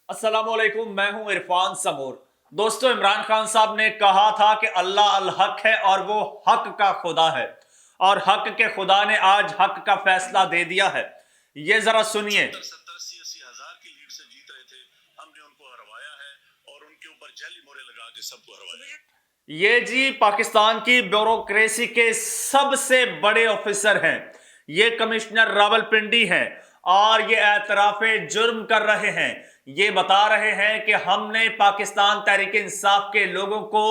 अस्सलाम वालेकुम, मैं हूं इरफान समूर। दोस्तों, इमरान खान साहब ने कहा था कि अल्लाह अल हक है और वो हक का खुदा है, और हक के खुदा ने आज हक का फैसला दे दिया है। ये जरा सुनिए। 70-80 हज़ार की लीड से जीत रहे थे, हमने उनको हरवाया है और उनके ऊपर जाली मोहरें लगा के सबको हरवाया। ये जी पाकिस्तान की ब्यूरोक्रेसी के सबसे बड़े ऑफिसर हैं, ये कमिश्नर रावलपिंडी हैं, और ये एतराफे जुर्म कर रहे हैं। ये बता रहे हैं कि हमने पाकिस्तान तहरीक इंसाफ के लोगों को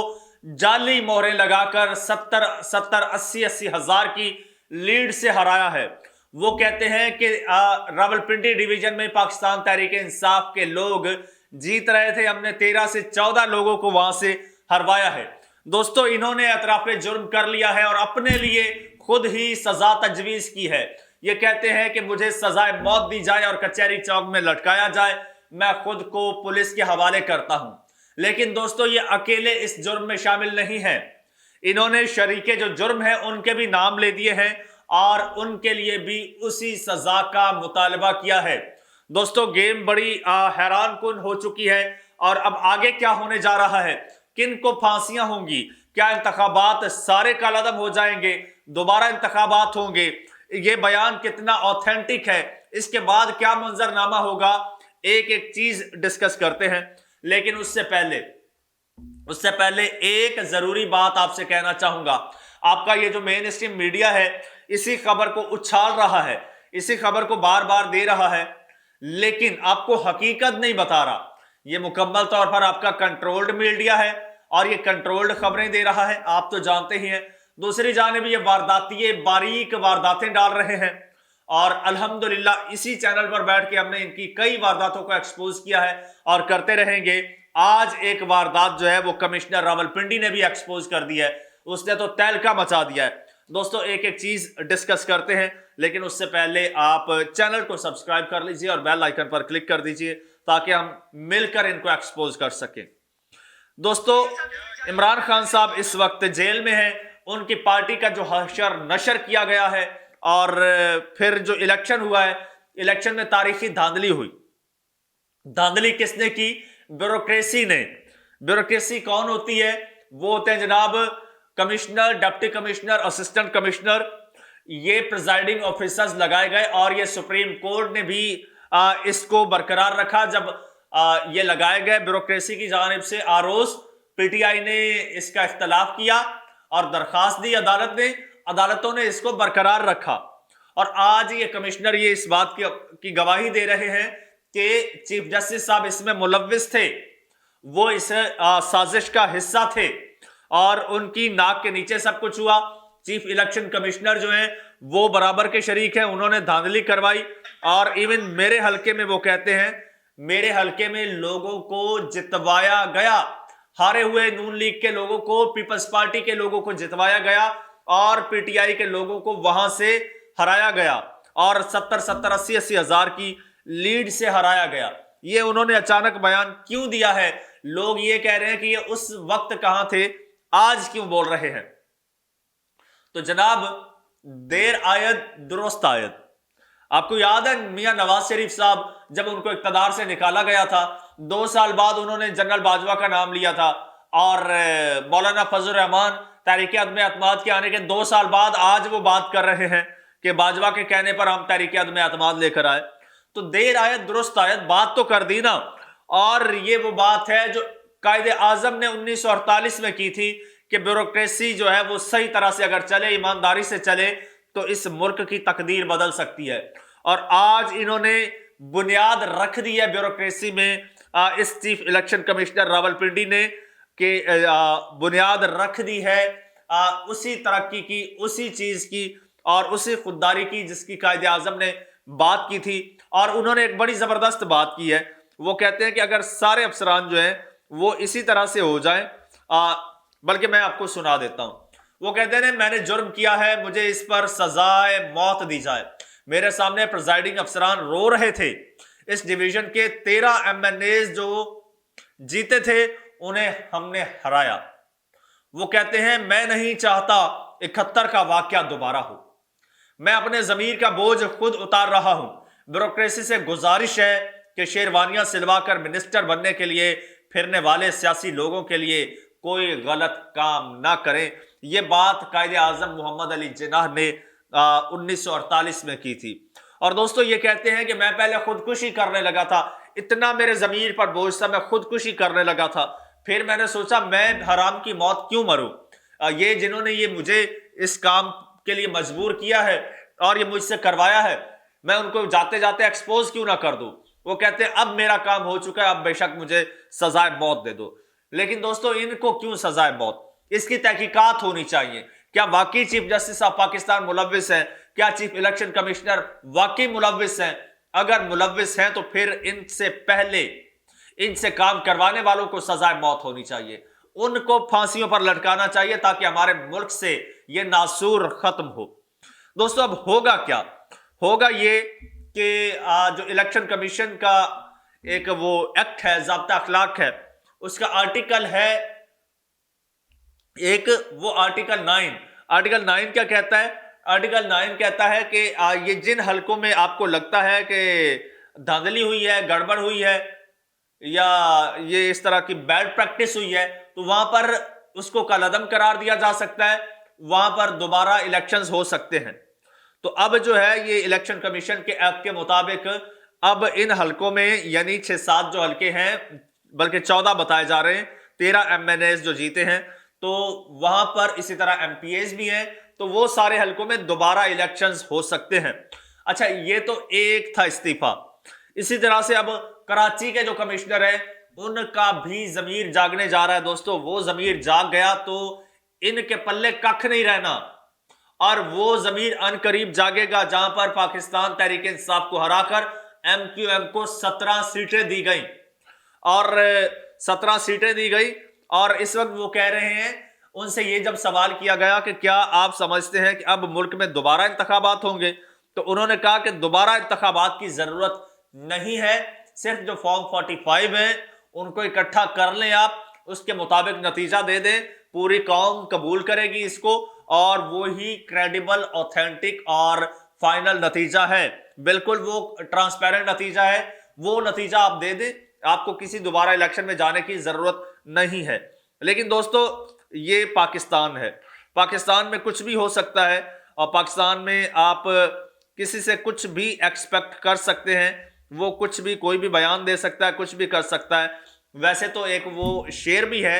जाली मोहरें लगाकर 70-80 हज़ार की लीड से हराया है। वो कहते हैं कि रावलपिंडी डिवीजन में पाकिस्तान तहरीक इंसाफ के लोग जीत रहे थे, हमने 13 से 14 लोगों को वहां से हरवाया है। दोस्तों, इन्होंने एतराफे जुर्म कर लिया है और अपने लिए खुद ही सजा तजवीज की है। ये कहते हैं कि मुझे सजाए मौत दी जाए और कचहरी चौक में लटकाया जाए, मैं खुद को पुलिस के हवाले करता हूं। लेकिन दोस्तों, ये अकेले इस जुर्म में शामिल नहीं है। इन्होंने शरीके जो जुर्म है उनके भी नाम ले दिए हैं और उनके लिए भी उसी सजा का मुतालबा किया है। दोस्तों, गेम बड़ी हैरान कुन हो चुकी है और अब आगे क्या होने जा रहा है, किन को फांसियां होंगी, क्या इंतखाबात सारे कालादम हो जाएंगे, दोबारा इंतखाबात होंगे, ये बयान कितना ऑथेंटिक है, इसके बाद क्या मंजरनामा होगा, एक एक चीज डिस्कस करते हैं। लेकिन उससे पहले एक जरूरी बात आपसे कहना चाहूंगा। आपका ये जो मेन स्ट्रीम मीडिया है इसी खबर को उछाल रहा है, इसी खबर को बार बार दे रहा है, लेकिन आपको हकीकत नहीं बता रहा। ये मुकम्मल तौर पर आपका कंट्रोल्ड मीडिया है और ये कंट्रोल्ड खबरें दे रहा है, आप तो जानते ही हैं। दूसरी जानिब ये वारदाती बारीक वारदातें डाल रहे हैं और अल्हम्दुलिल्लाह इसी चैनल पर बैठ के हमने इनकी कई वारदातों को एक्सपोज किया है और करते रहेंगे। आज एक वारदात जो है वो कमिश्नर रावलपिंडी ने भी एक्सपोज कर दी है, उसने तो तहलका मचा दिया है। दोस्तों, एक एक चीज डिस्कस करते हैं, लेकिन उससे पहले आप चैनल को सब्सक्राइब कर लीजिए और बेल आइकन पर क्लिक कर दीजिए ताकि हम मिलकर इनको एक्सपोज कर सकें। दोस्तों, इमरान खान साहब इस वक्त जेल में हैं। उनकी पार्टी का जो हशर नशर किया गया है और फिर जो इलेक्शन हुआ है, इलेक्शन में तारीखी धांधली हुई। धांधली किसने की? ब्यूरोक्रेसी ने। ब्यूरोक्रेसी कौन होती है? वो होते हैं जनाब commissioner, deputy commissioner, assistant commissioner, ये प्रिजाइडिंग ऑफिसर्स लगाए गए और ये सुप्रीम कोर्ट ने भी इसको बरकरार रखा। जब ये लगाए गए ब्यूरोक्रेसी की जानिब से, आरोस पीटीआई ने इसका इख्तलाफ किया और दरखास्त दी अदालत ने, अदालतों ने इसको बरकरार रखा और आज ये कमिश्नर ये इस बात की गवाही दे रहे हैं कि चीफ जस्टिस साहब इसमें मुलव्विस थे, वो इस साजिश का हिस्सा थे और उनकी नाक के नीचे सब कुछ हुआ। चीफ इलेक्शन कमिश्नर जो हैं वो बराबर के शरीक हैं, उन्होंने धांधली करवाई और इवन मेरे हलके में वो कहते हैं मेरे हलके में लोगों को जितवाया गया, हारे हुए नून लीग के लोगों को, पीपल्स पार्टी के लोगों को जितवाया गया और पीटीआई के लोगों को वहां से हराया गया और 70-80 हज़ार की लीड से हराया गया। ये उन्होंने अचानक बयान क्यों दिया है? लोग ये कह रहे हैं कि ये उस वक्त कहां थे, आज क्यों बोल रहे हैं? तो जनाब, देर आयत दुरुस्त आयत। आपको याद है मियां नवाज शरीफ साहब जब उनको इक्तदार से निकाला गया था, 2 साल बाद उन्होंने जनरल बाजवा का नाम लिया था और मौलाना फजल रहमान तहरीक अदम एतमाद के आने के 2 साल बाद आज वो बात कर रहे हैं कि बाजवा के कहने पर हम तहरीक अदम एतमाद लेकर आए। तो देर आयत दुरुस्त आयत, बात तो कर दी ना। और ये वो बात है जो कायदे आजम ने 1948 में की थी कि ब्यूरोक्रेसी जो है वो सही तरह से अगर चले, ईमानदारी से चले, तो इस मुल्क की तकदीर बदल सकती है। और आज इन्होंने बुनियाद रख दी है ब्यूरोक्रेसी में, इस चीफ इलेक्शन कमिश्नर रावलपिंडी ने कि बुनियाद रख दी है उसी तरक्की की, उसी चीज की और उसी खुददारी की जिसकी कायदे आजम ने बात की थी। और उन्होंने एक बड़ी जबरदस्त बात की है। वो कहते हैं कि अगर सारे अफसरान जो हैं वो इसी तरह से हो जाएं, बल्कि मैं आपको सुना देता हूं। वो कहते हैं मैंने जुर्म किया है, मुझे इस पर सजाए मौत दी जाए। मेरे सामने प्रिजाइडिंग अफसरान रो रहे थे। इस डिवीजन के 13 एमएनएज जो जीते थे उन्हें हमने हराया। वो कहते हैं मैं नहीं चाहता 71 का वाकया दोबारा हो। मैं अपने जमीर का बोझ खुद उतार रहा हूं। ब्यूरोक्रेसी से गुजारिश है کہ शेरवानियां सिलवाकर मिनिस्टर बनने के लिए फिरने वाले सियासी लोगों के लिए कोई गलत काम ना करें। ये बात कायदे आजम मोहम्मद अली जिन्नाह ने 1948 में की थी। और दोस्तों ये कहते हैं कि मैं पहले खुदकुशी करने लगा था, इतना मेरे ज़मीर पर बोझ था, मैं खुदकुशी करने लगा था। फिर मैंने सोचा मैं हराम की मौत क्यों मरूं। ये जिन्होंने ये मुझे इस काम के लिए मजबूर किया है और ये मुझसे करवाया है, मैं उनको जाते जाते एक्सपोज क्यों ना कर दूं। वो कहते हैं अब मेरा काम हो चुका है, अब बेशक मुझे सजाए मौत दे दो। लेकिन दोस्तों इनको क्यों सजाए मौत, इसकी तहकीकात होनी चाहिए। क्या वाकई चीफ जस्टिस ऑफ पाकिस्तान मुलव्विस हैं? क्या चीफ इलेक्शन कमिश्नर वाकई मुलव्विस हैं? अगर मुलव्विस हैं तो फिर इनसे पहले इनसे काम करवाने वालों को सजाए मौत होनी चाहिए, उनको फांसियों पर लटकाना चाहिए ताकि हमारे मुल्क से ये नासूर खत्म हो। दोस्तों अब होगा क्या? होगा ये कि जो इलेक्शन कमीशन का एक वो एक्ट है, ज़ाब्ता अखलाक है, उसका आर्टिकल है एक, वो आर्टिकल 9 क्या कहता है? आर्टिकल 9 कहता है कि ये जिन हलकों में आपको लगता है कि धांधली हुई है, गड़बड़ हुई है या ये इस तरह की बैड प्रैक्टिस हुई है, तो वहां पर उसको कलअदम करार दिया जा सकता है, वहां पर दोबारा इलेक्शंस हो सकते हैं। तो अब जो है ये इलेक्शन कमीशन के एक्ट के मुताबिक अब इन हलकों में यानी 6-7 जो हलके हैं, बल्कि 14 बताए जा रहे हैं, 13 MNAs जो जीते हैं, तो वहां पर इसी तरह MPAs भी हैं, तो वो सारे हलकों में दोबारा इलेक्शंस हो सकते हैं। अच्छा ये तो एक था इस्तीफा। इसी तरह से अब कराची के जो कमिश्नर हैं उनका भी जमीर जागने जा रहा है। दोस्तों वो जमीर जाग गया तो इनके पल्ले कख नहीं रहना, और वो जमीर अनकरीब जागेगा जहां पर पाकिस्तान तहरीक इंसाफ को हराकर MQM को 17 सीटें दी गई, और 17 सीटें दी गई। और इस वक्त वो कह रहे हैं, उनसे ये जब सवाल किया गया कि क्या आप समझते हैं कि अब मुल्क में दोबारा इंतखाबात होंगे, तो उन्होंने कहा कि दोबारा इंतखाबात की जरूरत नहीं है, सिर्फ जो फॉर्म 45 है उनको इकट्ठा कर लें, आप उसके मुताबिक नतीजा दे दें, पूरी कौम कबूल करेगी इसको, और वो ही क्रेडिबल, ऑथेंटिक और फाइनल नतीजा है। बिल्कुल वो ट्रांसपेरेंट नतीजा है, वो नतीजा आप दे दें, आपको किसी दोबारा इलेक्शन में जाने की जरूरत नहीं है। लेकिन दोस्तों ये पाकिस्तान है, पाकिस्तान में कुछ भी हो सकता है, और पाकिस्तान में आप किसी से कुछ भी एक्सपेक्ट कर सकते हैं, वो कुछ भी कोई भी बयान दे सकता है, कुछ भी कर सकता है। वैसे तो एक वो शेर भी है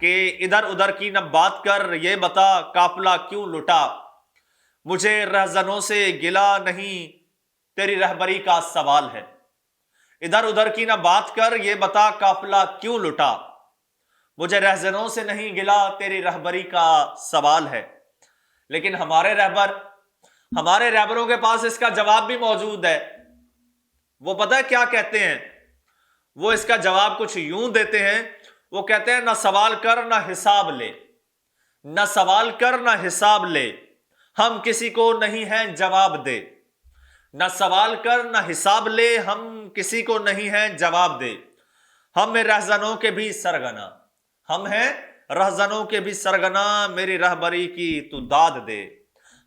कि इधर उधर की न बात कर, ये बता काफिला क्यों लुटा, मुझे रहजनों से गिला नहीं तेरी रहबरी का सवाल है। इधर उधर की ना बात कर, ये बता काफिला क्यों लुटा, मुझे रहजनों से नहीं गिला तेरी रहबरी का सवाल है। लेकिन हमारे रहबरों के पास इसका जवाब भी मौजूद है। वो पता है क्या कहते हैं? वो इसका जवाब कुछ यूं देते हैं, वो कहते हैं ना सवाल कर ना हिसाब ले, ना सवाल कर ना हिसाब ले, हम किसी को नहीं हैं जवाब दे। ना सवाल कर ना हिसाब ले, हम किसी को नहीं हैं जवाब दे। हम रहजनों के भी सरगना, हम हैं रहजनों के भी सरगना, मेरी रहबरी की तू दाद दे।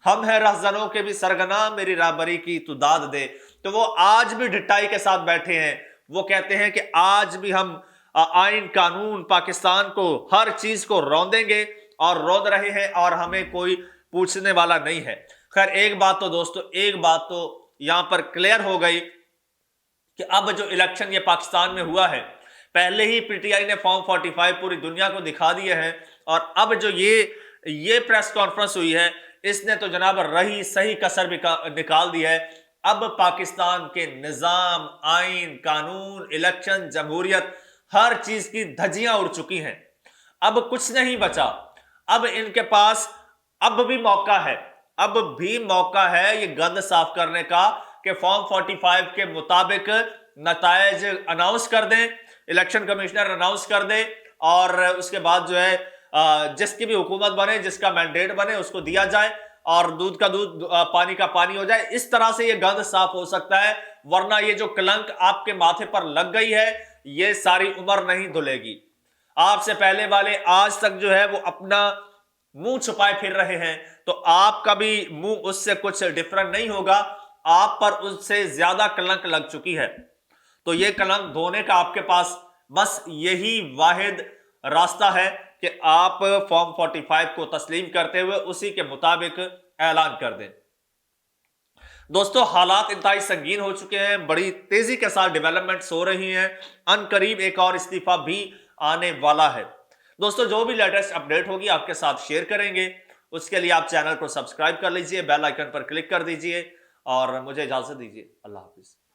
हम हैं रहजनों के भी सरगना, मेरी रहबरी की तू दाद दे। तो वो आज भी ढिठाई के साथ बैठे हैं। वो कहते हैं कि आज भी हम आइन कानून पाकिस्तान को हर चीज को रौंदेंगे, और रौंद रहे हैं, और हमें कोई पूछने वाला नहीं है। खैर एक बात तो दोस्तों, एक बात तो यहां पर क्लियर हो गई कि अब जो इलेक्शन ये पाकिस्तान में हुआ है, पहले ही PTI ने फॉर्म 45 पूरी दुनिया को दिखा दिए हैं, और अब जो ये प्रेस कॉन्फ्रेंस हुई है, इसने तो जनाब रही सही कसर भी निकाल दी है। अब पाकिस्तान के निजाम, आइन, कानून, इलेक्शन, जमहूरियत, हर चीज की धज्जियां उड़ चुकी हैं। अब कुछ नहीं बचा। अब इनके पास अब भी मौका है, अब भी मौका है ये गंद साफ करने का कि फॉर्म 45 के मुताबिक नतायज अनाउंस कर दें, इलेक्शन कमिश्नर अनाउंस कर दे, और उसके बाद जो है जिसकी भी हुकूमत बने, जिसका मैंडेट बने, उसको दिया जाए, और दूध का दूध, पानी का पानी हो जाए। इस तरह से ये गंद साफ हो सकता है, वरना ये जो कलंक आपके माथे पर लग गई है, ये सारी उम्र नहीं धुलेगी। आपसे पहले वाले आज तक जो है वो अपना मुंह छुपाए फिर रहे हैं, तो आपका भी मुंह उससे कुछ डिफरेंट नहीं होगा, आप पर उससे ज्यादा कलंक लग चुकी है। تو یہ کلنک دھونے کا آپ کے پاس بس یہی واحد راستہ ہے کہ آپ فارم 45 کو تسلیم کرتے ہوئے اسی کے مطابق اعلان کر دیں۔ دوستو حالات انتہائی سنگین ہو چکے ہیں، بڑی تیزی کے ساتھ ڈیولپمنٹس ہو رہی ہیں، ان قریب ایک اور استعفیٰ بھی آنے والا ہے۔ دوستو جو بھی لیٹسٹ اپڈیٹ ہوگی آپ کے ساتھ شیئر کریں گے، اس کے لیے آپ چینل کو سبسکرائب کر لیجئے، بیل آئیکن پر کلک کر دیجئے اور مجھے اجازت دیجئے۔ اللہ حافظ۔